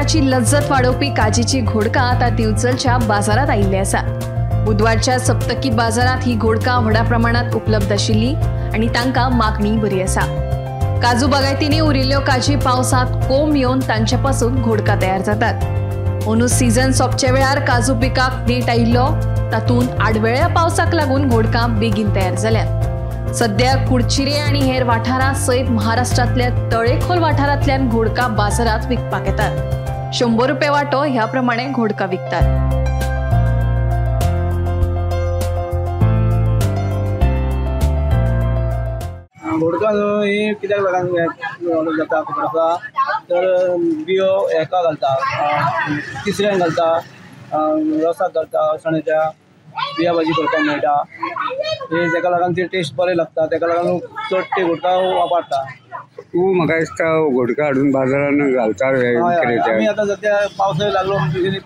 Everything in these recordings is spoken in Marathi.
तोंडाची लज्जत वाढवपी काजीची घोडका आता दिवचलच्या बाजारात आयिल्ली आसा। बुधवारच्या सप्तकी बाजारात ही घोडका व्हडा प्रमाणात उपलब्ध आशिल्ली आणि तांकां मागणी बरी आसा। काजू बागायतींनी उरिल्ल्यो काजी पावसात कोंब येवन तांचेपासून घोडका तयार जातात। अंदू सीझन सोंपचे वेळार काजू पिकाक नेट आयिल्लो, तातूंत आडवेळ्या पावसाक लागून घोडका बेगीन तयार जाल्यात। सध्या कुडचिरे आणि हेर वाठारां सयत महाराष्ट्रातल्या तळेखोल वाठारांतल्यान घोडका बाजारात विकपाक येतात। 100 रुपये वांटो ह्या प्रमाणे घोडका विकतात। घोडका ही कित्याक लागून जाता खबर आसा तर बियो हेका घालता, तिसऱ्यांक घालता, रसाक घालता, अळसाण्याच्या बिया भाजी करपाक मेळटा। हे ताका लागून ती टेस्ट बरें लागता, ताका लागून चड ते घोडका वापरता। तू म्हाका दिसता घोडका हाडून बाजारान घालता आमी आतां सद्या पावसाळो लागलो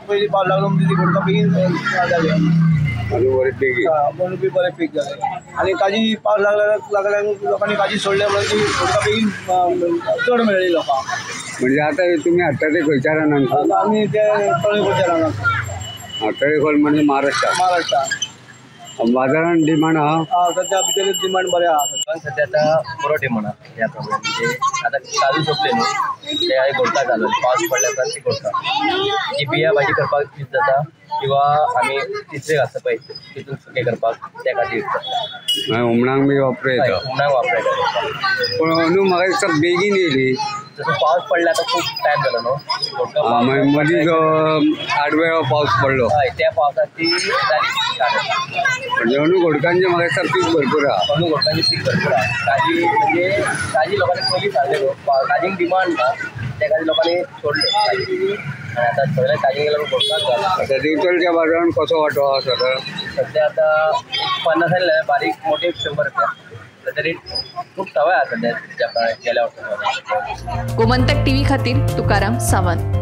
पयलीं पावस लागलो म्हणजे घोडका बेगीन जाले बी बरें पीक जालें। आनी काजी पावस लागल्यार लोकांनी काजी सोडल्या म्हणून ती घोडका बेगीन चड मेळ्ळी लोकांक। म्हणजे आतां तुमी हाडटा ते खंयच्या रानांत? आमी ते तळेखोलच्या रानांत। तळेखोल म्हणजे महाराष्ट्र बाजारान डिमांड आहा? सध्या भितर डिमांड बरें आहा। सध्या आतां बरो डिमांड आहा। ह्या प्रमाणे म्हणजे आतां काजू सोंपले न्हू, ते घोडका घालून पावस पडल्या उपरांत ती घोडका ही बिया भाजी करपाक यूज जाता किंवा आमी तिसरे घालता पळय तितून सुकें करपाक त्या खातीर यूज करता। हुमणाक बी वापरता? हुमणाक वापरता। पूण अंदू म्हाका दिसता बेगीन येयली। जसो पावस पडला आतां खूब टायम जालो न्हू घोडका, मदींच आडवेळो पावस पडलो, हय त्या पावसात ती जाली। म्हणजे अंदू घोडकांचे म्हाका दिसता पीक भरपूर आहा। अंदू घोडकांची पीक भरपूर आहा। काजी म्हणजे काजी लोकांनी पयलीं सांगले न्हू, काजींक डिमांड ना त्या खातीर लोकांनी सोडले काजी आनी आतां सगळे काजींक गेल्यार घोडकाच घालता। आतां दिवचलच्या बाजारान कसो वांटो आहा सर? सध्या आतां 50 जाले, बारीक मोठे 100 रुपया। सध्या रेट खूब सवाय आहा सध्या गेल्या वर्सा। गोमंतक टीव्ही खातीर तुकाराम सावंत।